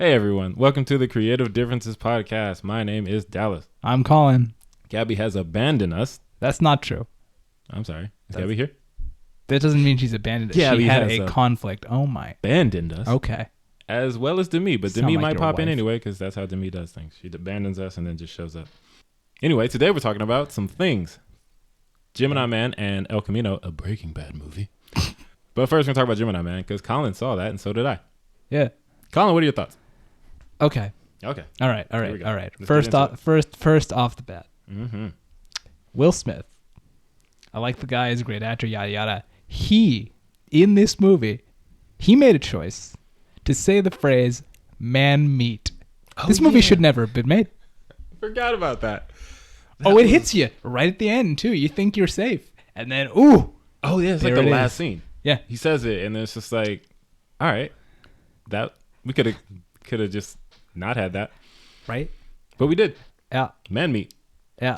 Hey everyone, welcome to the Creative Differences Podcast. My name is Dallas. I'm Colin. Gabby has abandoned us. That's not true. I'm sorry. Is Gabby here? That doesn't mean she's abandoned us. Gabby she had has a conflict. Oh my. Abandoned us. Okay. As well as Demi, but Sound Demi like might your pop in wife. anyway because that's how Demi does things. She abandons us and then just shows up. Anyway, today we're talking about some things. Gemini Man and El Camino, a Breaking Bad movie. But first we're going to talk about Gemini Man because Colin saw that and so did I. Yeah. Colin, what are your thoughts? Okay. Okay. All right. Let's First get into off, first off the bat. Mm-hmm. Will Smith. I like the guy. He's a great actor. Yada yada. He, in this movie, he made a choice to say the phrase "man meat." This movie should never have been made. Forgot about that. It hits you right at the end too. You think you're safe, and then ooh. Oh yeah, it's like There the it last is. scene. Yeah. He says it, and then it's just like, all right, that we could have just not had that, Right. but we did. Yeah. Man meat. Yeah.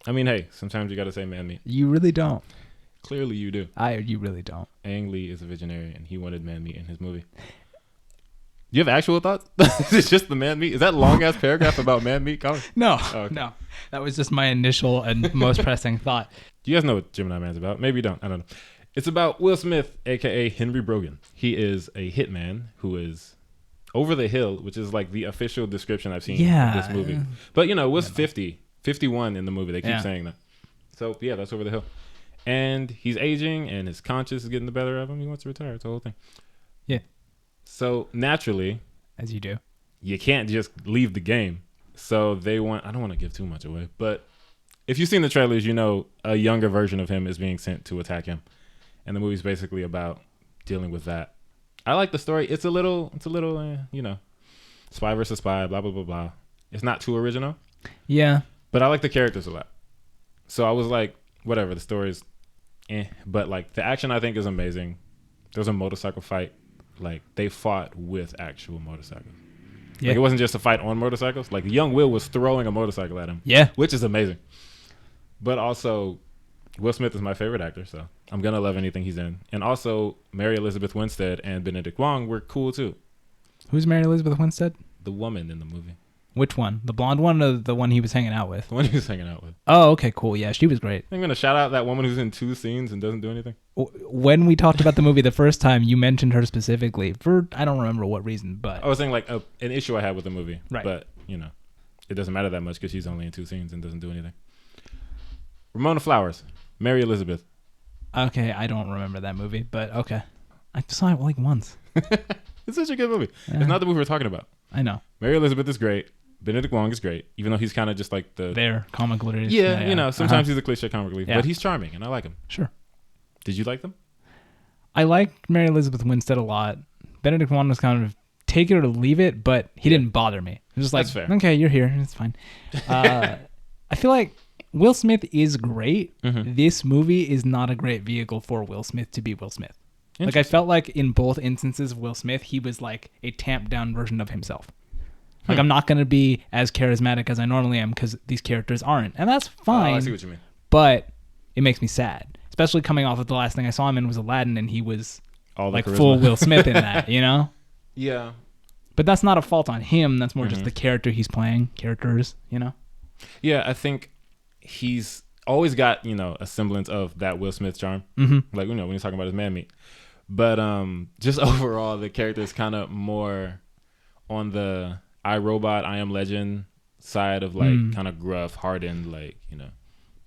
I mean, hey, sometimes you got to say man meat. You really don't. Clearly, you do. You really don't. Ang Lee is a visionary, and he wanted man meat in his movie. Do you have actual thoughts? It's just the man meat. Is that long ass paragraph about man meat, Colin? No, okay. no. That was just my initial and most pressing thought. Do you guys know what Gemini Man's about? Maybe you don't. I don't know. It's about Will Smith, a.k.a. Henry Brogan. He is a hitman who is over the hill, which is like the official description I've seen of this movie. But, you know, Will's 51 in the movie. They keep saying that. So, yeah, that's over the hill. And he's aging, and his conscience is getting the better of him. He wants to retire. It's the whole thing. Yeah. So, naturally, As you do. you can't just leave the game. So, I don't want to give too much away, but if you've seen the trailers, you know a younger version of him is being sent to attack him. And the movie's basically about dealing with that. I like the story. It's a little, spy versus spy, blah, blah, blah, blah. It's not too original. Yeah. But I like the characters a lot. So I was like, whatever, the story's But like the action I think is amazing. There was a motorcycle fight. Like they fought with actual motorcycles. Yeah. Like it wasn't just a fight on motorcycles. Like young Will was throwing a motorcycle at him. Yeah. Which is amazing. But also, Will Smith is my favorite actor, so I'm going to love anything he's in. And also, Mary Elizabeth Winstead and Benedict Wong were cool too. Who's Mary Elizabeth Winstead? The woman in the movie. Which one? The blonde one or the one he was hanging out with? The one he was hanging out with. Oh, okay, cool. Yeah, she was great. I'm going to shout out that woman who's in 2 scenes and doesn't do anything. When we talked about the movie the first time, you mentioned her specifically for, I don't remember what reason, but... I was saying like an issue I had with the movie. Right. But, it doesn't matter that much because she's only in 2 scenes and doesn't do anything. Ramona Flowers. Mary Elizabeth. Okay, I don't remember that movie, but okay. I saw it like once. It's such a good movie. Yeah. It's not the movie we're talking about. I know. Mary Elizabeth is great. Benedict Wong is great, even though he's kind of just like They're comic relief. Yeah, sometimes he's a cliche comic relief, Yeah. but he's charming, and I like him. Sure. Did you like them? I liked Mary Elizabeth Winstead a lot. Benedict Wong was kind of take it or leave it, but he didn't bother me. It was just like, That's fair. okay, you're here. It's fine. I feel like Will Smith is great. Mm-hmm. This movie is not a great vehicle for Will Smith to be Will Smith. Like I felt like in both instances of Will Smith, he was like a tamped down version of himself. Like I'm not going to be as charismatic as I normally am because these characters aren't. And that's fine. Oh, I see what you mean. But it makes me sad. Especially coming off of the last thing I saw him in was Aladdin, and he was All the like charisma. full Will Smith in that, you know? Yeah. But that's not a fault on him. That's more just the character he's playing, characters, you know? Yeah, I think he's always got, a semblance of that Will Smith charm. Mm-hmm. Like, when you're talking about his man meat. But just overall, the character is kind of more on the I, Robot, I Am Legend side of like kind of gruff, hardened, like,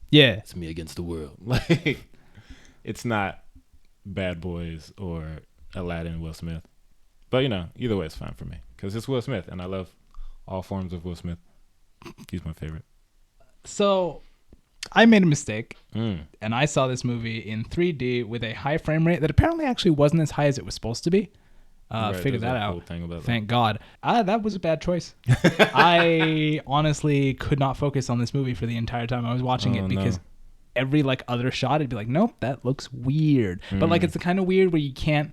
Yeah. it's me against the world. Like, it's not Bad Boys or Aladdin Will Smith. But, either way, it's fine for me because it's Will Smith, and I love all forms of Will Smith. He's my favorite. So I made a mistake, and I saw this movie in 3D with a high frame rate that apparently actually wasn't as high as it was supposed to be. Right, Figured there's that a out. whole thing about that. Thank God. That was a bad choice. I honestly could not focus on this movie for the entire time I was watching it because every like other shot, I'd be like, nope, that looks weird. But like it's the kind of weird where you can't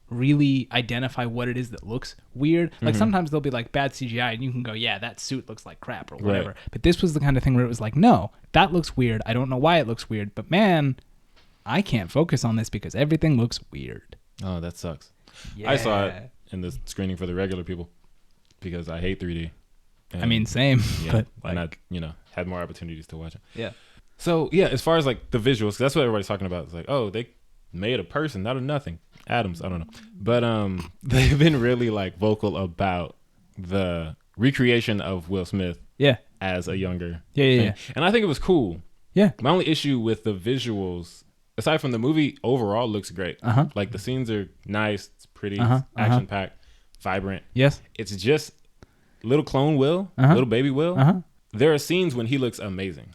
really identify what it is that looks weird. Like sometimes there'll be like bad CGI and you can go, yeah, that suit looks like crap or whatever. Right. But this was the kind of thing where it was like, no, that looks weird. I don't know why it looks weird, but man, I can't focus on this because everything looks weird. Oh, that sucks. Yeah. I saw it in the screening for the regular people. because I hate 3D. And, I mean, same. Yeah, but and I, had more opportunities to watch it. Yeah. So yeah, as far as like the visuals, that's what everybody's talking about. It's like, oh, they made a person out of nothing. Atoms, I don't know. But they've been really like vocal about the recreation of Will Smith. Yeah. As a younger. Yeah. And I think it was cool. Yeah. My only issue with the visuals, aside from the movie, overall looks great. Like the scenes are nice, it's pretty, action packed, vibrant. Yes. It's just little clone Will, little baby Will. There are scenes when he looks amazing.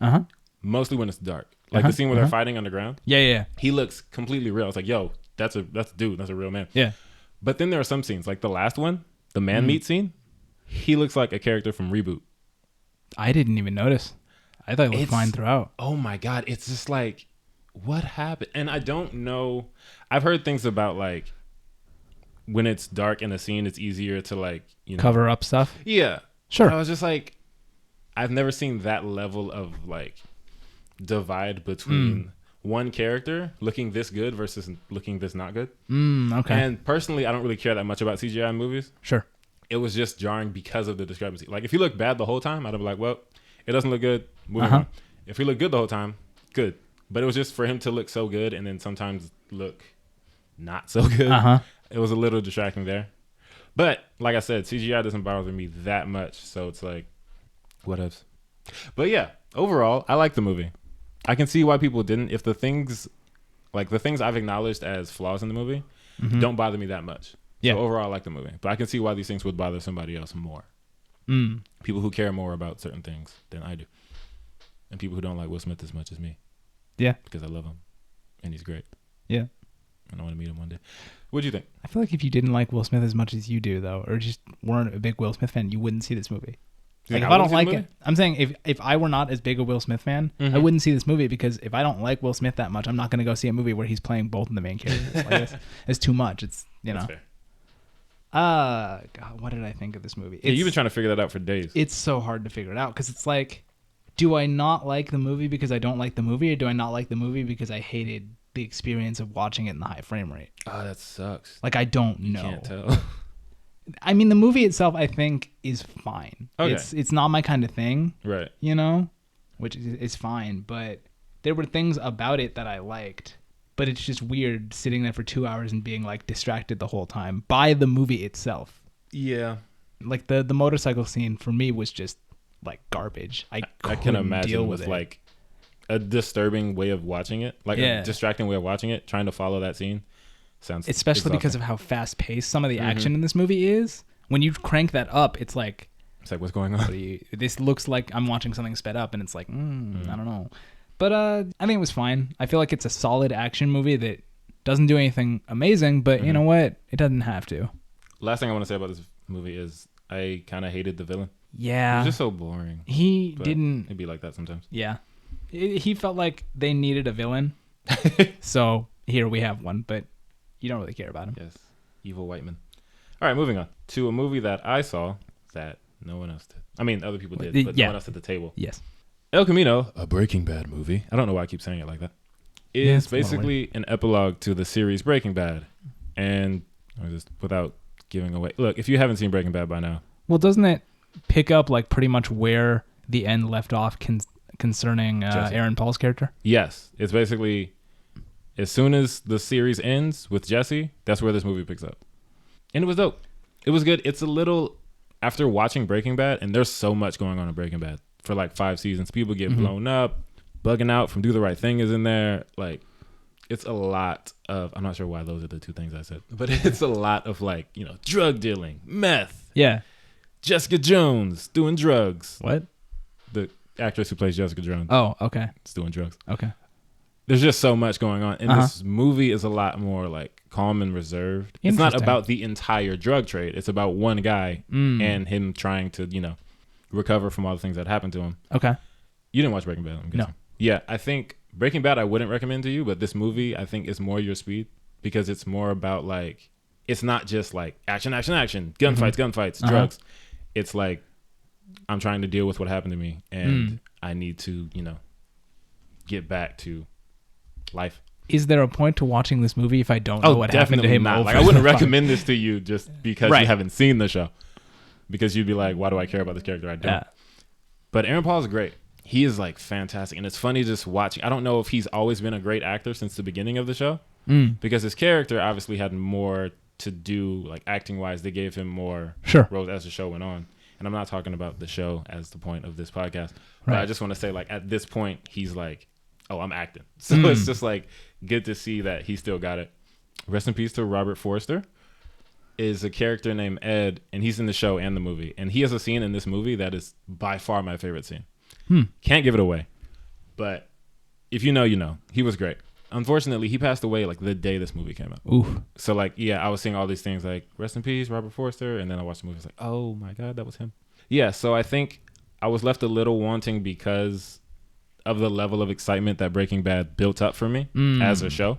Mostly when it's dark. Like the scene where they're fighting underground. Yeah. He looks completely real. It's like, yo, that's a dude. That's a real man. Yeah. But then there are some scenes, like the last one, the man meat scene. He looks like a character from Reboot. I didn't even notice. I thought it looked fine throughout. Oh my God. It's just like, what happened? And I don't know. I've heard things about like when it's dark in a scene, it's easier to like, cover up stuff. Yeah. Sure. But I was just like, I've never seen that level of like divide between one character looking this good versus looking this not good. Okay. And personally, I don't really care that much about CGI in movies. Sure. It was just jarring because of the discrepancy. Like if he looked bad the whole time, I'd be like, well, it doesn't look good. Moving on. If he looked good the whole time, good. But it was just for him to look so good and then sometimes look not so good. It was a little distracting there. But like I said, CGI doesn't bother me that much. So it's like, what else? But yeah, overall, I like the movie. I can see why people didn't. If the things I've acknowledged as flaws in the movie don't bother me that much. Yeah. So overall, I like the movie. But I can see why these things would bother somebody else more. People who care more about certain things than I do. And people who don't like Will Smith as much as me. Yeah. Because I love him. And he's great. Yeah. And I want to meet him one day. What'd you think? I feel like if you didn't like Will Smith as much as you do, though, or just weren't a big Will Smith fan, you wouldn't see this movie. Like if I don't like it, I'm saying if I were not as big a Will Smith fan, I wouldn't see this movie because if I don't like Will Smith that much, I'm not going to go see a movie where he's playing both of the main characters. Like it's too much. It's, That's fair. God, what did I think of this movie? You've been trying to figure that out for days. It's so hard to figure it out because it's like, do I not like the movie because I don't like the movie, or do I not like the movie because I hated the experience of watching it in the high frame rate? Oh, that sucks. Like I don't know. You can't tell. I mean, the movie itself, I think, is fine. Okay. It's not my kind of thing. Right. Which is fine. But there were things about it that I liked. But it's just weird sitting there for 2 hours and being like distracted the whole time by the movie itself. Yeah. Like the motorcycle scene for me was just like garbage. I can imagine with like a disturbing way of watching it. Like a distracting way of watching it. Trying to follow that scene. Sounds especially exhausting. Because of how fast paced some of the action in this movie is. When you crank that up, it's like what's going on? This looks like I'm watching something sped up, and it's like I don't know. But I think it was fine. I feel like it's a solid action movie that doesn't do anything amazing, but you know what? It doesn't have to. Last thing I want to say about this movie is I kind of hated the villain. Yeah, he was just so boring. It'd be like that sometimes. Yeah, he felt like they needed a villain, so here we have one, but. You don't really care about him. Yes. Evil white man. All right, moving on to a movie that I saw that no one else did. I mean, other people did, but no one else at the table. Yes. El Camino, a Breaking Bad movie. I don't know why I keep saying it like that. Is basically an epilogue to the series Breaking Bad. And just without giving away. Look, if you haven't seen Breaking Bad by now. Well, doesn't it pick up like pretty much where the end left off concerning Aaron Paul's character? Yes. It's basically... As soon as the series ends with Jesse, that's where this movie picks up. And it was dope. It was good. It's a little... After watching Breaking Bad, and there's so much going on in Breaking Bad for like 5 seasons. People get blown up. Bugging Out from Do the Right Thing is in there. Like, it's a lot of... I'm not sure why those are the 2 things I said. But it's a lot of like, drug dealing, meth. Yeah. Jessica Jones doing drugs. What? The actress who plays Jessica Jones. Oh, okay. Is doing drugs. Okay. There's just so much going on. And this movie is a lot more like calm and reserved. It's not about the entire drug trade. It's about one guy and him trying to, recover from all the things that happened to him. Okay. You didn't watch Breaking Bad, I'm guessing. No. Yeah, I think Breaking Bad I wouldn't recommend to you, but this movie I think is more your speed because it's more about like, it's not just like action, gunfights, drugs. It's like, I'm trying to deal with what happened to me and I need to, get back to life. Is there a point to watching this movie if I don't know what happened to him? Not. Like I wouldn't recommend this to you just because you haven't seen the show. because you'd be like, why do I care about this character? I don't. Yeah. But Aaron Paul is great. He is like fantastic. And it's funny just watching. I don't know if he's always been a great actor since the beginning of the show because his character obviously had more to do, like acting wise. They gave him more roles as the show went on. And I'm not talking about the show as the point of this podcast, but I just want to say, like, at this point, he's like, oh, I'm acting. So it's just like good to see that he still got it. Rest in peace to Robert Forster. Is a character named Ed, and he's in the show and the movie. And he has a scene in this movie that is by far my favorite scene. Can't give it away. But if you know, you know. He was great. Unfortunately, he passed away like the day this movie came out. Oof. So like, yeah, I was seeing all these things like, rest in peace, Robert Forster. And then I watched the movie. I was like, oh my God, that was him. Yeah, so I think I was left a little wanting because of the level of excitement that Breaking Bad built up for me as a show.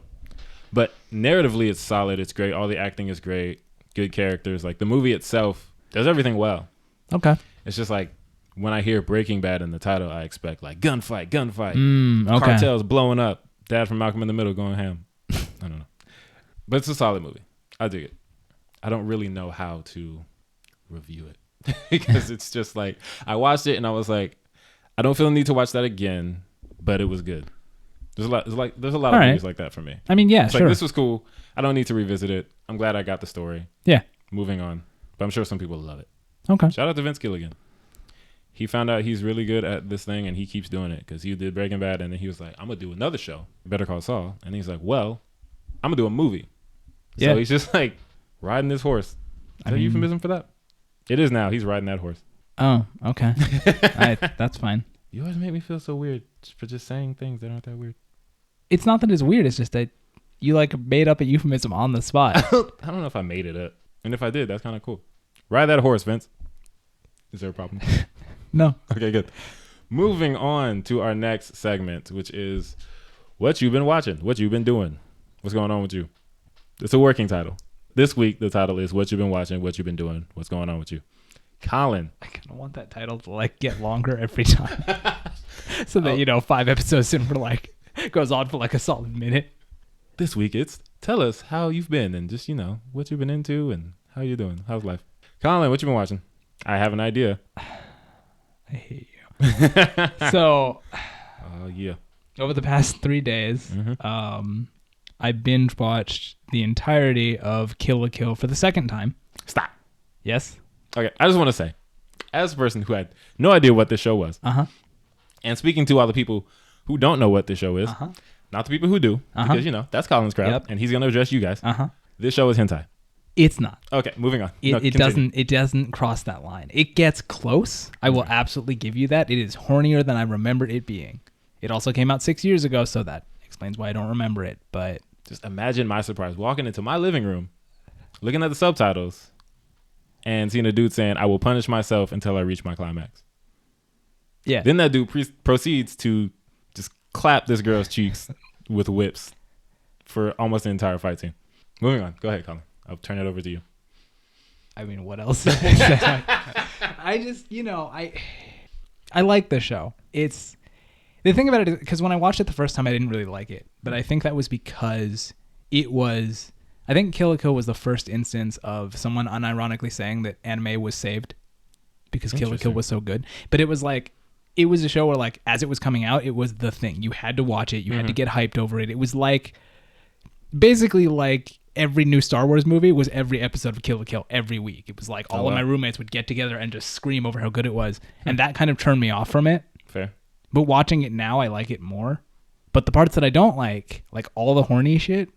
But narratively, it's solid. It's great. All the acting is great. Good characters. Like the movie itself does everything well. Okay. It's just like when I hear Breaking Bad in the title, I expect like gunfight, cartels blowing up, dad from Malcolm in the Middle going ham. I don't know. But it's a solid movie. I dig it. I don't really know how to review it because it's just like I watched it and I was like, I don't feel the need to watch that again, but it was good. There's a lot of movies like that for me. I mean, yeah, it's sure. Like, this was cool. I don't need to revisit it. I'm glad I got the story. Yeah. Moving on. But I'm sure some people love it. Okay. Shout out to Vince Gilligan. He found out he's really good at this thing and he keeps doing it because he did Breaking Bad and then he was like, I'm going to do another show, Better Call Saul. And he's like, well, I'm going to do a movie. So he's just like riding this horse. Is that a euphemism for that? It is now. He's riding that horse. Oh, okay. That's fine. You always make me feel so weird for just saying things that aren't that weird. It's not that it's weird. It's just that you like made up a euphemism on the spot. I don't know if I made it up. And if I did, that's kind of cool. Ride that horse, Vince. Is there a problem? No. Okay, good. Moving on to our next segment, which is what you've been watching, what you've been doing, what's going on with you. It's a working title. This week, the title is what you've been watching, what you've been doing, what's going on with you. Colin. I kind of want that title to like get longer every time. So that, 5 episodes in for like, goes on for like a solid minute. This week it's tell us how you've been and just, what you've been into and how you're doing. How's life? Colin, what you been watching? I have an idea. I hate you. So, yeah. Over the past 3 days, I binge watched the entirety of Kill la Kill for the second time. Stop. Yes? Okay, I just want to say, as a person who had no idea what this show was, and speaking to all the people who don't know what this show is, not the people who do, because, that's Colin's crowd, and he's going to address you guys. This show is hentai. It's not. Okay, moving on. It doesn't cross that line. It gets close. I will absolutely give you that. It is hornier than I remembered it being. It also came out 6 years ago, so that explains why I don't remember it. But just imagine my surprise walking into my living room, looking at the subtitles, and seeing a dude saying, I will punish myself until I reach my climax. Yeah. Then that dude proceeds to just clap this girl's cheeks with whips for almost the entire fight scene. Moving on. Go ahead, Colin. I'll turn it over to you. I mean, what else? I just, I like the show. It's the thing about it is because when I watched it the first time, I didn't really like it. But I think that was because I think Kill la Kill was the first instance of someone unironically saying that anime was saved because Kill la Kill was so good. But it was like, it was a show where like, as it was coming out, it was the thing. You had to watch it. You had to get hyped over it. It was like, basically like every new Star Wars movie was every episode of Kill la Kill every week. It was like all of my roommates would get together and just scream over how good it was. And that kind of turned me off from it. Fair. But watching it now, I like it more. But the parts that I don't like all the horny shit,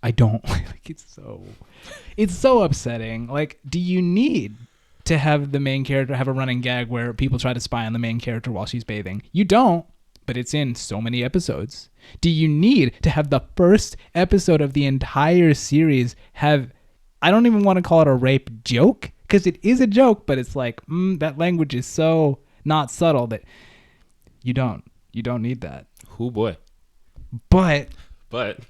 I don't like. It's so upsetting. Like, do you need to have the main character have a running gag where people try to spy on the main character while she's bathing? You don't, but it's in so many episodes. Do you need to have the first episode of the entire series have, I don't even want to call it a rape joke, because it is a joke, but it's like, that language is so not subtle that you don't need that. Oh boy. But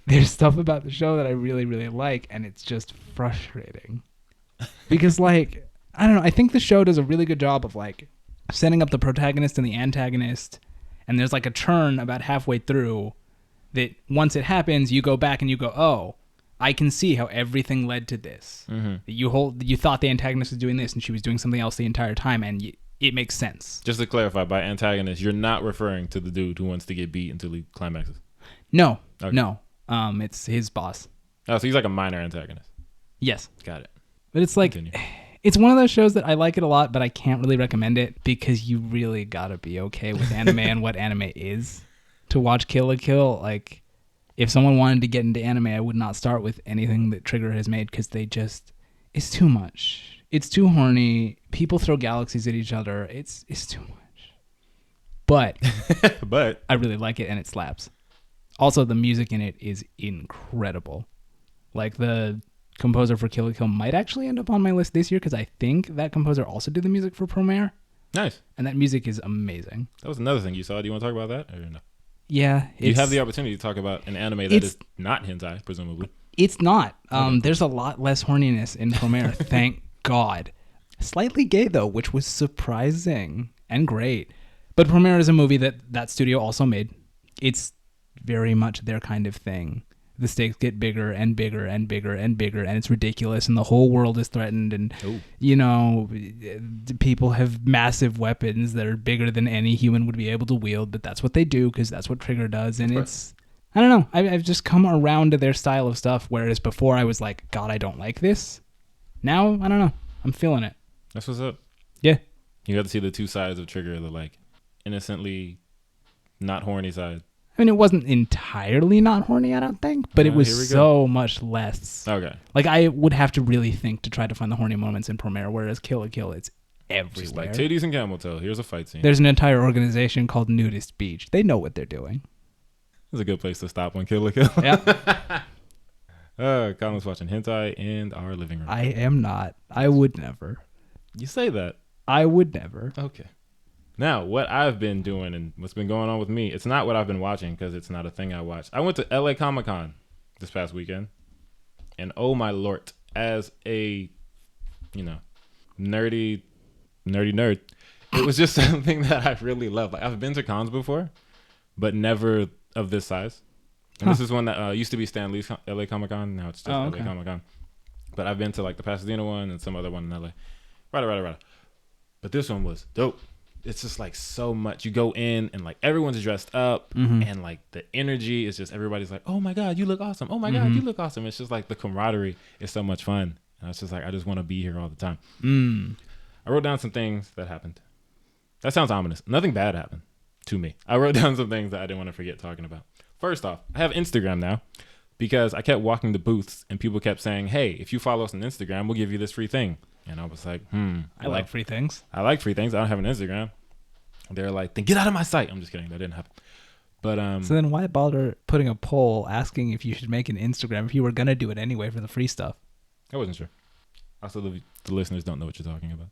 there's stuff about the show that I really, really like, and it's just frustrating. Because, like, I don't know, I think the show does a really good job of, like, setting up the protagonist and the antagonist, and there's, like, a turn about halfway through that once it happens, you go back and you go, oh, I can see how everything led to this. Mm-hmm. You thought the antagonist was doing this and she was doing something else the entire time, and it makes sense. Just to clarify, by antagonist, you're not referring to the dude who wants to get beat until he climaxes. No, okay. No. It's his boss. Oh, so he's like a minor antagonist. Yes. Got it. But it's like, it's one of those shows that I like it a lot, but I can't really recommend it because you really gotta be okay with anime and what anime is to watch Kill la Kill. Like, if someone wanted to get into anime, I would not start with anything that Trigger has made because it's too much. It's too horny. People throw galaxies at each other. It's too much. But I really like it and it slaps. Also, the music in it is incredible. Like, the composer for Kill la Kill might actually end up on my list this year because I think that composer also did the music for Promare. Nice. And that music is amazing. That was another thing you saw. Do you want to talk about that or no? Yeah. You have the opportunity to talk about an anime that is not hentai, presumably. It's not. There's a lot less horniness in Promare, thank God. Slightly gay, though, which was surprising and great. But Promare is a movie that studio also made. It's very much their kind of thing. The stakes get bigger and bigger and bigger and bigger, and it's ridiculous, and the whole world is threatened, and people have massive weapons that are bigger than any human would be able to wield, but that's what they do because that's what Trigger does, and it's, I don't know, I've just come around to their style of stuff, whereas before I was like, God, I don't like this. Now, I don't know, I'm feeling it. That's what's up. Yeah. You got to see the two sides of Trigger, the like innocently not horny side. I mean, it wasn't entirely not horny, I don't think, but it was so much less. Okay. Like, I would have to really think to try to find the horny moments in Promare, whereas Kill la Kill, it's everywhere. Just like titties and camel toe. Here's a fight scene. There's an entire organization called Nudist Beach. They know what they're doing. It's a good place to stop on Kill la Kill. Yeah. Colin's watching hentai in our living room. I am not. I would never. You say that. I would never. Okay. Now, what I've been doing and what's been going on with me, it's not what I've been watching because it's not a thing I watch. I went to LA Comic-Con this past weekend, and oh my lord, as a, nerdy nerd, it was just something that I really love. Like, I've been to cons before, but never of this size. And this is one that used to be Stan Lee's LA Comic-Con. Now it's just LA Comic-Con. But I've been to like the Pasadena one and some other one in LA. Right. But this one was dope. It's just like so much. You go in and like everyone's dressed up and like the energy is just everybody's like, oh my God, you look awesome. Oh my God, you look awesome. It's just like the camaraderie is so much fun. And it's just like, I just want to be here all the time. I wrote down some things that happened. That sounds ominous. Nothing bad happened to me. I wrote down some things that I didn't want to forget talking about. First off, I have Instagram now because I kept walking the booths and people kept saying, hey, if you follow us on Instagram, we'll give you this free thing. And I was like, I like free things. I like free things. I don't have an Instagram. They're like, then get out of my site. I'm just kidding. That didn't happen. But so then why bother putting a poll asking if you should make an Instagram if you were going to do it anyway for the free stuff? I wasn't sure. Also, the listeners don't know what you're talking about.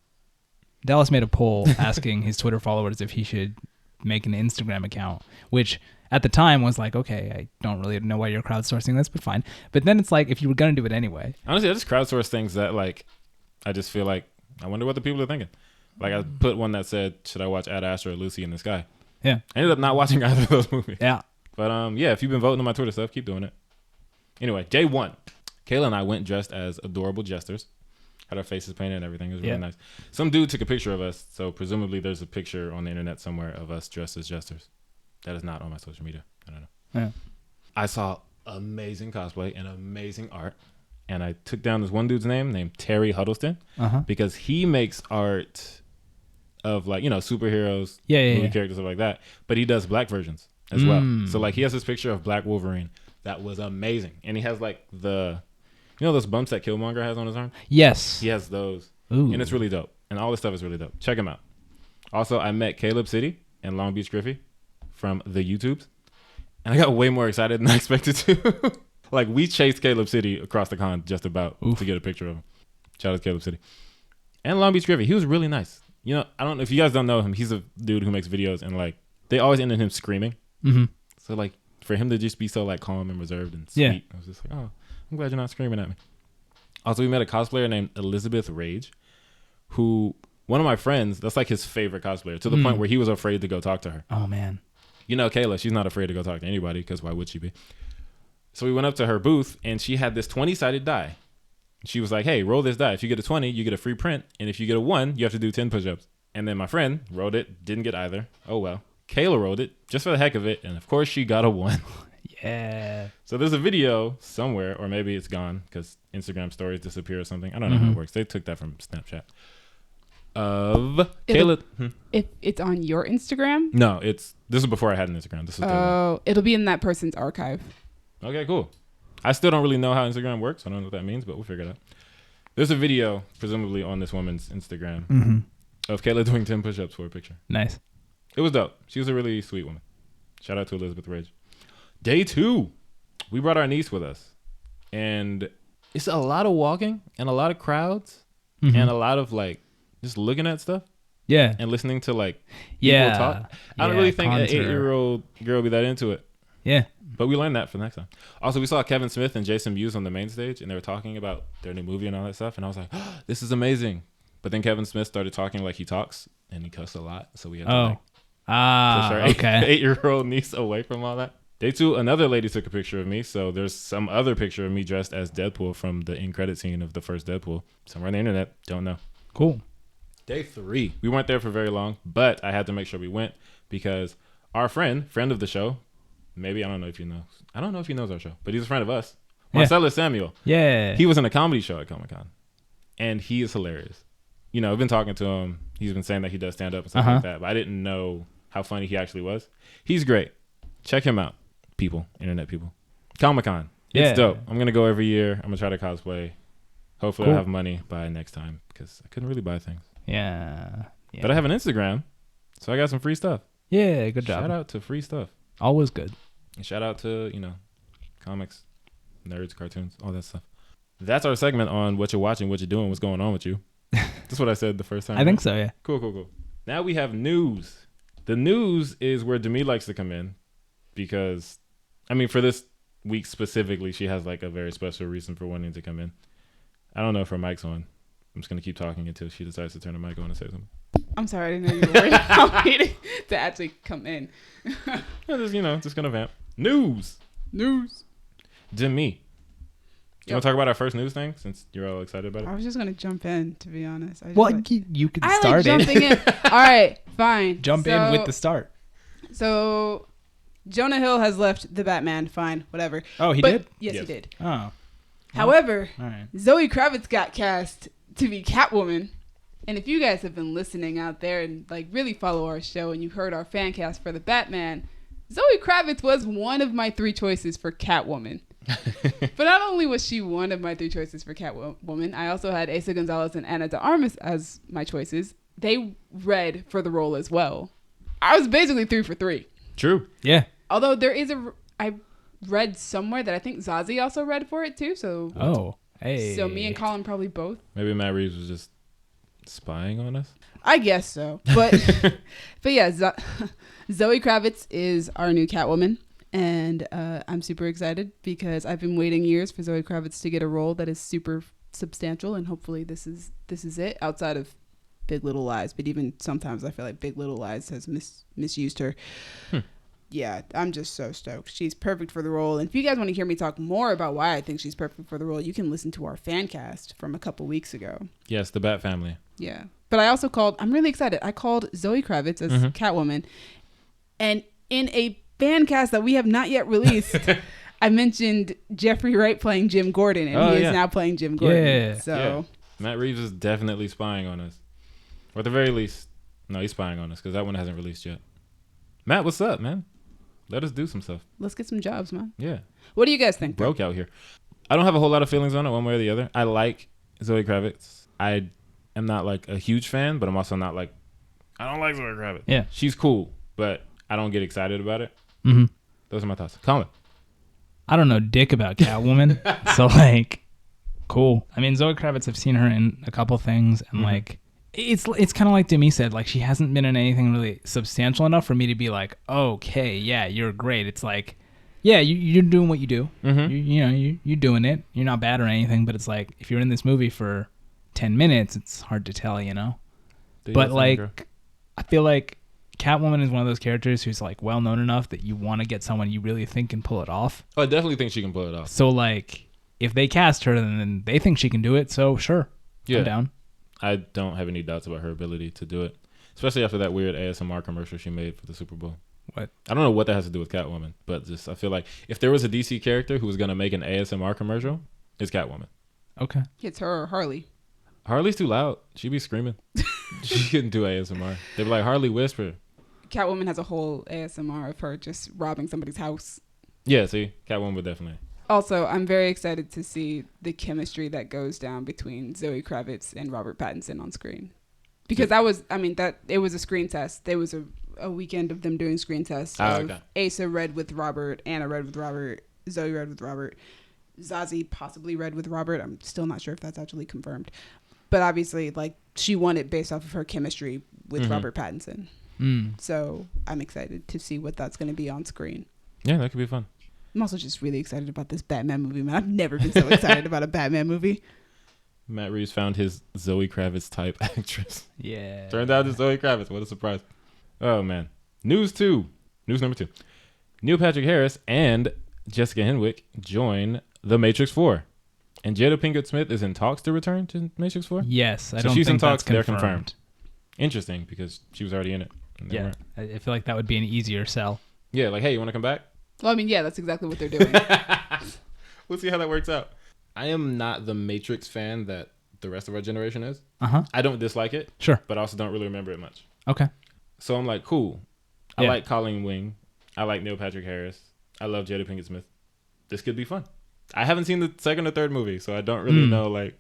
Dallas made a poll asking his Twitter followers if he should make an Instagram account, which at the time was like, okay, I don't really know why you're crowdsourcing this, but fine. But then it's like, if you were going to do it anyway. Honestly, I just crowdsource things that like, I just feel like, I wonder what the people are thinking. Like I put one that said, should I watch Ad Astra or Lucy in the Sky? Yeah. I ended up not watching either of those movies. Yeah. But yeah, if you've been voting on my Twitter stuff, keep doing it. Anyway, day one, Kayla and I went dressed as adorable jesters. Had our faces painted and everything. It was really nice. Some dude took a picture of us, so presumably there's a picture on the internet somewhere of us dressed as jesters. That is not on my social media. I don't know. Yeah. I saw amazing cosplay and amazing art. And I took down this one dude's name named Terry Huddleston because he makes art of like, superheroes, movie characters, stuff like that. But he does black versions as well. So like he has this picture of Black Wolverine that was amazing. And he has like those bumps that Killmonger has on his arm? Yes. He has those. Ooh. And it's really dope. And all this stuff is really dope. Check him out. Also, I met Caleb City and Long Beach Griffey from the YouTubes. And I got way more excited than I expected to. Like, we chased Caleb City across the con just about to get a picture of him. Shout out to Caleb City. And Long Beach Griffey. He was really nice. I don't know if you guys don't know him. He's a dude who makes videos and, like, they always end in him screaming. So, like, for him to just be so, like, calm and reserved and sweet, I was just like, oh, I'm glad you're not screaming at me. Also, we met a cosplayer named Elizabeth Rage, who, one of my friends, that's, like, his favorite cosplayer, to the point where he was afraid to go talk to her. Oh, man. Kayla, she's not afraid to go talk to anybody because why would she be? So we went up to her booth, and she had this 20-sided die. She was like, hey, roll this die. If you get a 20, you get a free print. And if you get a 1, you have to do 10 push-ups. And then my friend rolled it, didn't get either. Oh, well. Kayla rolled it just for the heck of it. And, of course, she got a 1. Yeah. So there's a video somewhere, or maybe it's gone because Instagram stories disappear or something. I don't know how it works. They took that from Snapchat. Of Kayla. If it's on your Instagram? No, this is before I had an Instagram. This is it'll be in that person's archive. Okay, cool. I still don't really know how Instagram works. I don't know what that means, but we'll figure it out. There's a video, presumably on this woman's Instagram, of Kayla doing 10 push-ups for a picture. Nice. It was dope. She was a really sweet woman. Shout out to Elizabeth Rage. Day 2, we brought our niece with us. And it's a lot of walking and a lot of crowds and a lot of like just looking at stuff. Yeah. And listening to like people talk. I don't really think an 8-year-old girl would be that into it. Yeah. But we learned that for the next time. Also, we saw Kevin Smith and Jason Mewes on the main stage, and they were talking about their new movie and all that stuff. And I was like, oh, this is amazing. But then Kevin Smith started talking like he talks, and he cussed a lot. So we had to push our 8-year-old niece away from all that. Day 2, another lady took a picture of me. So there's some other picture of me dressed as Deadpool from the end credit scene of the first Deadpool. Somewhere on the internet. Don't know. Cool. Day 3. We weren't there for very long, but I had to make sure we went because our friend of the show, maybe, I don't know if he knows our show, but he's a friend of us. Marcellus Samuel. Yeah. He was in a comedy show at Comic-Con, and he is hilarious. You know, I've been talking to him. He's been saying that he does stand-up and stuff like that, but I didn't know how funny he actually was. He's great. Check him out, people, internet people. Comic-Con. It's dope. I'm going to go every year. I'm going to try to cosplay. Hopefully I'll have money by next time because I couldn't really buy things. Yeah. But I have an Instagram, so I got some free stuff. Yeah, good job. Shout out to free stuff. Always good. And shout out to, comics, nerds, cartoons, all that stuff. That's our segment on what you're watching, what you're doing, what's going on with you. That's what I said the first time. I think so, yeah. Cool. Now we have news. The news is where Demi likes to come in because, for this week specifically, she has like a very special reason for wanting to come in. I don't know if her mic's on. I'm just going to keep talking until she decides to turn her mic on and say something. I'm sorry, I didn't know you were waiting on me to actually come in. Just going to vamp. News. Demi. You want to talk about our first news thing since you're all excited about it? I was just going to jump in, to be honest. You could start like jumping in. All right, fine. Jump in with the start. So, Jonah Hill has left the Batman. Fine, whatever. Oh, he did? Yes, he did. Oh. However, all right. Zoe Kravitz got cast to be Catwoman. And if you guys have been listening out there and like really follow our show and you heard our fan cast for the Batman, Zoe Kravitz was one of my 3 choices for Catwoman. But not only was she one of my 3 choices for Catwoman, I also had Asa Gonzalez and Ana de Armas as my choices. They read for the role as well. I was basically 3 for 3. True. Yeah. Although I read somewhere that I think Zazie also read for it too. So. Oh. Hey. So me and Colin probably both. Maybe Matt Reeves was just spying on us. I guess so. But yeah, Zoe Kravitz is our new Catwoman. And I'm super excited because I've been waiting years for Zoe Kravitz to get a role that is super substantial, and hopefully this is it, outside of Big Little Lies. But even sometimes I feel like Big Little Lies has misused her. Yeah, I'm just so stoked. She's perfect for the role. And if you guys want to hear me talk more about why I think she's perfect for the role, you can listen to our fan cast from a couple weeks ago. Yes, the Bat Family. Yeah. But I also I'm really excited. I called Zoe Kravitz as Catwoman. And in a fan cast that we have not yet released, I mentioned Jeffrey Wright playing Jim Gordon, and he is now playing Jim Gordon. Yeah. So Matt Reeves is definitely spying on us. Or at the very least, no, he's spying on us because that one hasn't released yet. Matt, what's up, man? Let us do some stuff. Let's get some jobs, man. Yeah. What do you guys think? Broke out here. I don't have a whole lot of feelings on it one way or the other. I like Zoe Kravitz. I am not like a huge fan, but I'm also not like, I don't like Zoe Kravitz. Yeah. She's cool, but I don't get excited about it. Mm-hmm. Those are my thoughts. Colin. I don't know dick about Catwoman. So like, cool. I mean, Zoe Kravitz, I've seen her in a couple things, and like, it's kind of like Demi said, like she hasn't been in anything really substantial enough for me to be like, okay, yeah, you're great. It's like, yeah, you're doing what you do. You're doing it. You're not bad or anything, but it's like if you're in this movie for 10 minutes, it's hard to tell, But like, I feel like Catwoman is one of those characters who's like well known enough that you want to get someone you really think can pull it off. Oh, I definitely think she can pull it off. So like, if they cast her, then they think she can do it. So sure, I'm down. I don't have any doubts about her ability to do it, especially after that weird ASMR commercial she made for the Super Bowl. What? I don't know what that has to do with Catwoman, but just I feel like if there was a DC character who was gonna make an ASMR commercial, it's Catwoman. Okay. It's her or Harley. Harley's too loud. She be screaming. She couldn't do ASMR. They be like, Harley, whisper. Catwoman has a whole ASMR of her just robbing somebody's house. Yeah, see, Catwoman would definitely. Also, I'm very excited to see the chemistry that goes down between Zoe Kravitz and Robert Pattinson on screen. Because it was a screen test. There was a weekend of them doing screen tests. Asa read with Robert, Anna read with Robert, Zoe read with Robert, Zazie possibly read with Robert. I'm still not sure if that's actually confirmed. But obviously, like, she won it based off of her chemistry with Robert Pattinson. So I'm excited to see what that's going to be on screen. Yeah, that could be fun. I'm also just really excited about this Batman movie, man. I've never been so excited about a Batman movie. Matt Reeves found his Zoe Kravitz type actress. Yeah. Turned out it's Zoe Kravitz. What a surprise. Oh, man. News number 2. Neil Patrick Harris and Jessica Henwick join The Matrix 4. And Jada Pinkett Smith is in talks to return to Matrix 4? Yes. I don't she's think in talks, they're confirmed. Interesting, because she was already in it. Yeah. I feel like that would be an easier sell. Yeah, like, hey, you want to come back? Well, I mean, yeah, that's exactly what they're doing. We'll see how that works out. I am not the Matrix fan that the rest of our generation is. Uh-huh. I don't dislike it. Sure. But I also don't really remember it much. Okay. So I'm like, cool. I like Colleen Wing. I like Neil Patrick Harris. I love Jada Pinkett Smith. This could be fun. I haven't seen the second or third movie, so I don't really know, like,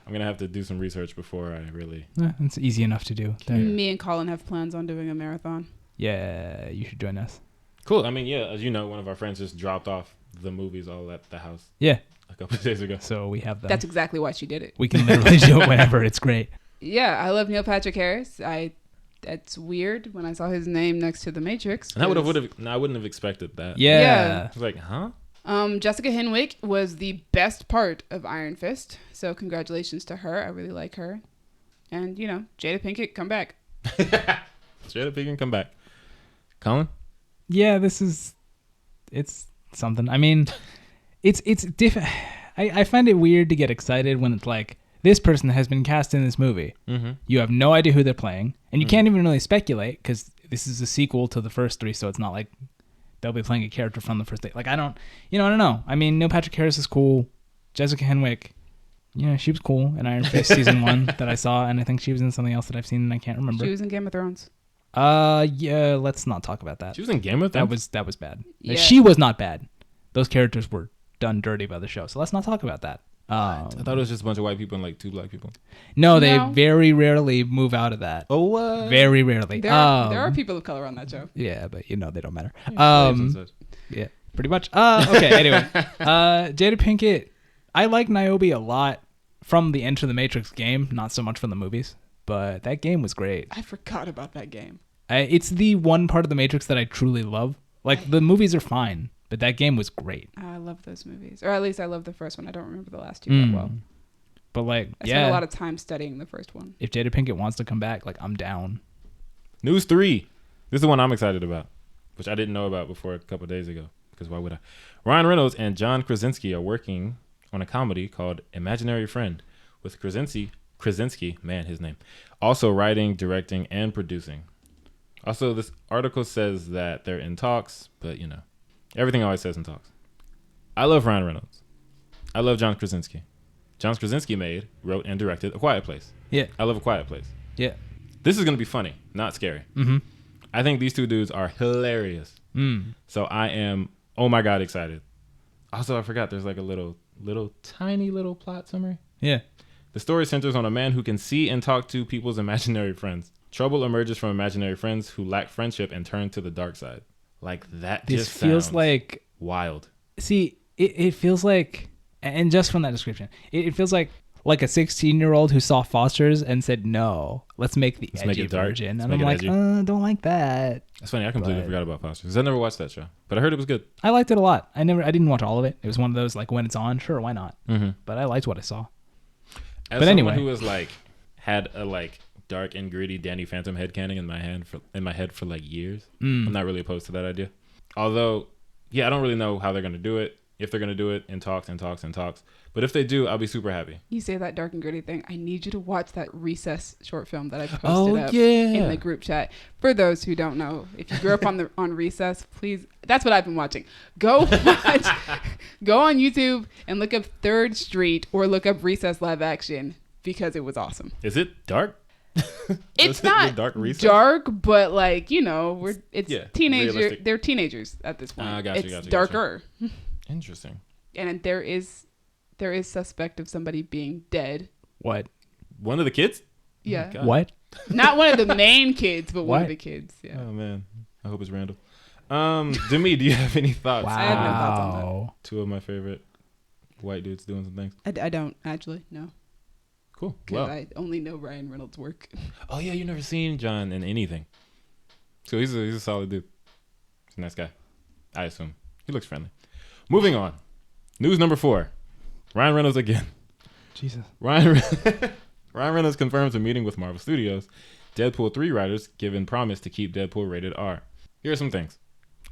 I'm going to have to do some research before I really... It's easy enough to do. Me and Colin have plans on doing a marathon. Yeah, you should join us. Cool. I mean, yeah, as you know, one of our friends just dropped off the movies all at the house. Yeah. A couple of days ago. So we have them. That's exactly why she did it. We can literally do it whenever. It's great. Yeah, I love Neil Patrick Harris. That's weird when I saw his name next to The Matrix. And I wouldn't have expected that. Yeah. I was like, huh? Jessica Henwick was the best part of Iron Fist. So congratulations to her. I really like her. And, you know, Jada Pinkett, come back. Jada Pinkett, come back. Colin? Yeah, it's something. I mean, it's different. I find it weird to get excited when it's like, this person has been cast in this movie. Mm-hmm. You have no idea who they're playing, and you can't even really speculate because this is a sequel to the first 3, so it's not like they'll be playing a character from the first 8. Like, I don't know. I mean, Neil Patrick Harris is cool. Jessica Henwick, she was cool in Iron Fist season 1 that I saw, and I think she was in something else that I've seen and I can't remember. She was in Game of Thrones. Yeah, let's not talk about that. She was in Game of Thrones? That was bad. Yeah. She was not bad. Those characters were done dirty by the show, so let's not talk about that. I thought it was just a bunch of white people and like 2 black people. No, they very rarely move out of that. Oh, what? Very rarely. There are people of color on that show. Yeah, but they don't matter. Yeah, pretty much. Okay, anyway. Jada Pinkett, I like Niobe a lot from the Enter the Matrix game, not so much from the movies, but that game was great. I forgot about that game. It's the one part of the Matrix that I truly love. Like, the movies are fine, but that game was great. I love those movies. Or at least I love the first one. I don't remember the last 2 that well. But like, I spent a lot of time studying the first one. If Jada Pinkett wants to come back, like, I'm down. News 3. This is the one I'm excited about, which I didn't know about before a couple of days ago, because why would I? Ryan Reynolds and John Krasinski are working on a comedy called Imaginary Friend, with Krasinski, man, his name, also writing, directing, and producing. Also, this article says that they're in talks, but everything always says in talks. I love Ryan Reynolds. I love John Krasinski. John Krasinski wrote, and directed A Quiet Place. Yeah. I love A Quiet Place. Yeah. This is going to be funny, not scary. Mm-hmm. I think these 2 dudes are hilarious. So I am, oh my God, excited. Also, I forgot there's like a tiny little plot summary. Yeah. The story centers on a man who can see and talk to people's imaginary friends. Trouble emerges from imaginary friends who lack friendship and turn to the dark side. Like, that this just feels sounds like wild. See, it feels like, and just from that description, it feels like a 16-year-old who saw Foster's and said, no, let's make the edgy version. And I'm like, don't like that. That's funny. I completely forgot about Foster's because I never watched that show, but I heard it was good. I liked it a lot. I didn't watch all of it. It was one of those, like, when it's on, sure, why not? Mm-hmm. But I liked what I saw. As but anyway, who was like, had a like dark and gritty Danny Phantom headcanon in my head for like years. I'm not really opposed to that idea. Although, yeah, I don't really know how they're going to do it. If they're going to do it in talks. But if they do, I'll be super happy. You say that dark and gritty thing. I need you to watch that Recess short film that I posted up in the group chat. For those who don't know, if you grew up on Recess, please, that's what I've been watching. Go on YouTube and look up 3rd Street or look up Recess live action because it was awesome. Is it dark? It's not dark, but like, teenager. Realistic. They're teenagers at this point. It's darker. Interesting. And there is suspect of somebody being dead. What? One of the kids? Yeah. Oh, what? Not one of the main kids, but one of the kids. Yeah. Oh man, I hope it's Randall. Demi, do you have any thoughts? Wow. I have no thoughts on that. 2 of my favorite white dudes doing some things. I don't actually, no. Cool. Because I only know Ryan Reynolds' work. Oh yeah, you never seen John in anything. So he's a solid dude. He's a nice guy. I assume. He looks friendly. Moving on. News number 4. Ryan Reynolds again. Jesus. Ryan Reynolds confirms a meeting with Marvel Studios. Deadpool 3 writers given promise to keep Deadpool rated R. Here are some things.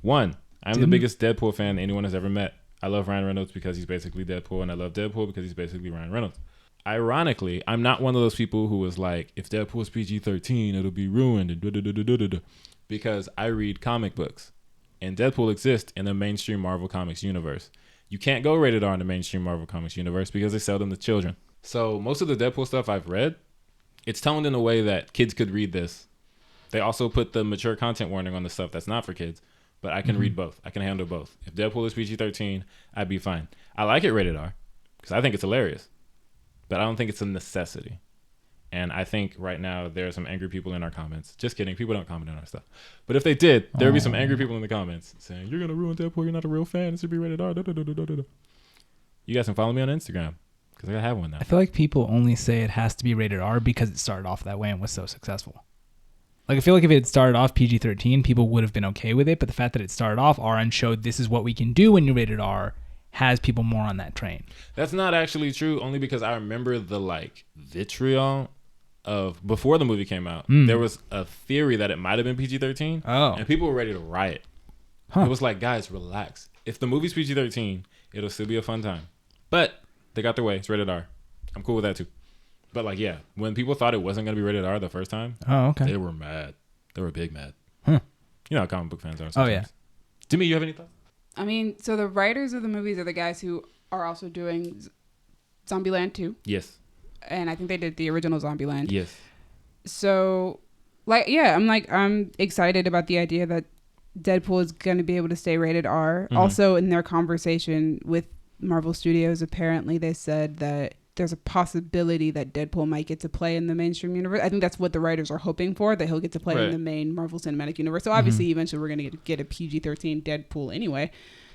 1. I'm the biggest Deadpool fan anyone has ever met. I love Ryan Reynolds because he's basically Deadpool, and I love Deadpool because he's basically Ryan Reynolds. Ironically, I'm not one of those people who was like, if Deadpool's PG-13, it'll be ruined, and because I read comic books, and Deadpool exists in the mainstream Marvel Comics universe. You can't go rated R in the mainstream Marvel Comics universe because they sell them to children. So most of the Deadpool stuff I've read, it's toned in a way that kids could read this. They also put the mature content warning on the stuff that's not for kids, but I can read both. I can handle both. If Deadpool is PG-13, I'd be fine. I like it rated R because I think it's hilarious, but I don't think it's a necessity. And I think right now there are some angry people in our comments. Just kidding. People don't comment on our stuff. But if they did, there would be some angry people in the comments saying, you're going to ruin Deadpool. You're not a real fan. It should be rated R. You guys can follow me on Instagram because I have one now. I feel like people only say it has to be rated R because it started off that way and was so successful. Like, I feel like if it had started off PG-13, people would have been okay with it. But the fact that it started off R and showed this is what we can do when you're rated R has people more on that train. That's not actually true, only because I remember the vitriol of before the movie came out. There was a theory that it might have been PG-13, and people were ready to riot. It was like, guys, relax. If the movie's PG-13, it'll still be a fun time. But they got their way. It's rated R. I'm cool with that too. But when people thought it wasn't going to be rated R the first time, they were mad. They were big mad. You know how comic book fans are sometimes. Oh yeah. Demi, you have any thoughts? I mean, so the writers of the movies are the guys who are also doing Zombieland 2. Yes. And I think they did the original Zombieland. Yes. So, I'm excited about the idea that Deadpool is going to be able to stay rated R. Also, in their conversation with Marvel Studios, apparently they said that there's a possibility that Deadpool might get to play in the mainstream universe. I think that's what the writers are hoping for, that he'll get to play in the main Marvel Cinematic Universe. So obviously, eventually, we're going to get a PG-13 Deadpool anyway,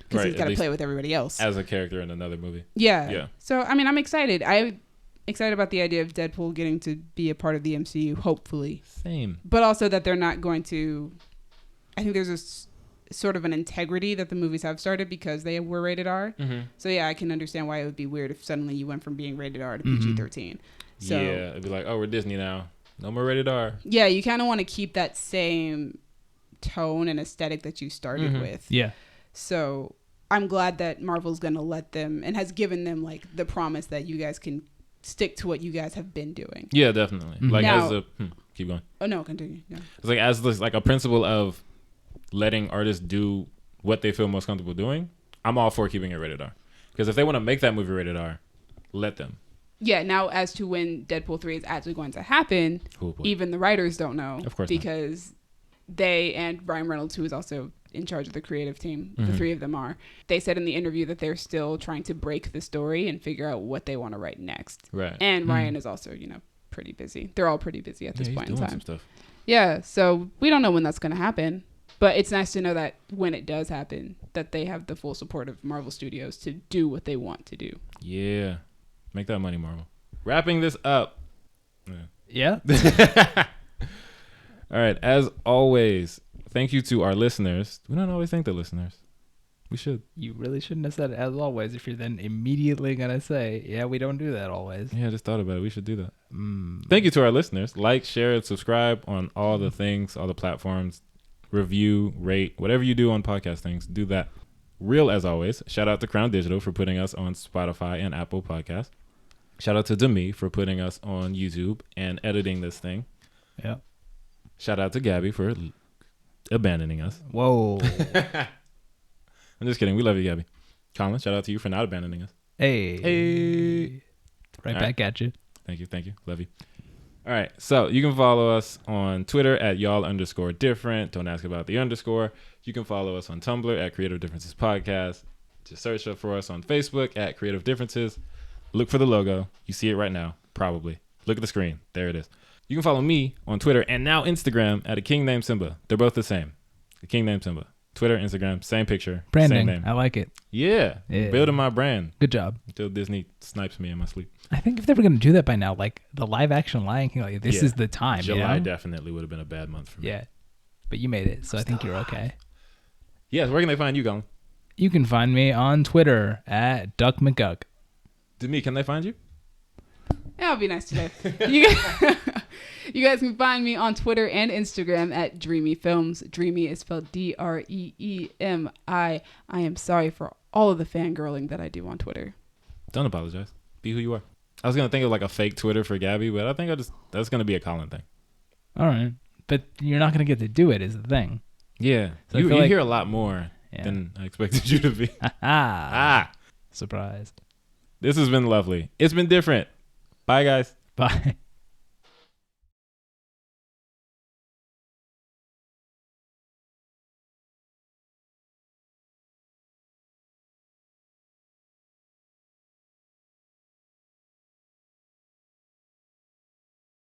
because he's got to play with everybody else. As a character in another movie. Yeah. So, I mean, I'm excited. I'm excited about the idea of Deadpool getting to be a part of the MCU, hopefully. Same. But also that they're not going to... I think there's this sort of an integrity that the movies have started because they were rated R. So yeah, I can understand why it would be weird if suddenly you went from being rated R to PG-13. So yeah, it'd be like, oh, we're Disney now. No more rated R. Yeah, you kind of want to keep that same tone and aesthetic that you started with. Yeah. So I'm glad that Marvel's going to let them and has given them the promise that you guys can stick to what you guys have been doing. Yeah, definitely. Keep going. Oh no, continue. No. It's as a principle of letting artists do what they feel most comfortable doing. I'm all for keeping it rated R, because if they want to make that movie rated R, let them. Yeah. Now, as to when Deadpool 3 is actually going to happen, even the writers don't know. Of course, because they and Ryan Reynolds, who is also in charge of the creative team, the three of them are. They said in the interview that they're still trying to break the story and figure out what they want to write next. Right. And Ryan is also, pretty busy. They're all pretty busy at this point in time. Some stuff. Yeah. So we don't know when that's going to happen. But it's nice to know that when it does happen, that they have the full support of Marvel Studios to do what they want to do. Yeah. Make that money, Marvel. Wrapping this up. Yeah. All right. As always, thank you to our listeners. We don't always thank the listeners. We should. You really shouldn't have said it as always if you're then immediately going to say, yeah, we don't do that always. Yeah, I just thought about it. We should do that. Thank you to our listeners. Like, share, and subscribe on all the things, all the platforms. Review, rate, whatever you do on podcast things, do that. Real as always. Shout out to Crown Digital for putting us on Spotify and Apple Podcasts. Shout out to Demi for putting us on YouTube and editing this thing. Yeah. Shout out to Gabby for abandoning us. Whoa. I'm just kidding. We love you, Gabby. Colin, shout out to you for not abandoning us. Hey. Right back at you. Thank you. Love you. All right. So you can follow us on Twitter at y'all_different. Don't ask about the underscore. You can follow us on Tumblr at Creative Differences Podcast. Just search up for us on Facebook at Creative Differences. Look for the logo. You see it right now, probably. Look at the screen. There it is. You can follow me on Twitter and now Instagram at a king named Simba. They're both the same. A king named Simba. Twitter, Instagram, same picture, branding. same name. I like it. Yeah. Building my brand. Good job. Until Disney snipes me in my sleep. I think if they were going to do that by now, like the live action Lion King, like this is the time. July definitely would have been a bad month for me. Yeah. But you made it, so I think you're okay. Yes, where can they find you, Colin? You can find me on Twitter at Duck McGuck. Demi, can they find you? Yeah, I'll be nice today. You guys can find me on Twitter and Instagram at Dreamy Films. Dreamy is spelled Dreemi. I am sorry for all of the fangirling that I do on Twitter. Don't apologize. Be who you are. I was going to think of like a fake Twitter for Gabby, but I think that's going to be a Colin thing. All right. But you're not going to get to do it is the thing. Yeah. So you hear a lot more than I expected you to be. Surprised. This has been lovely. It's been different. Bye, guys. Bye.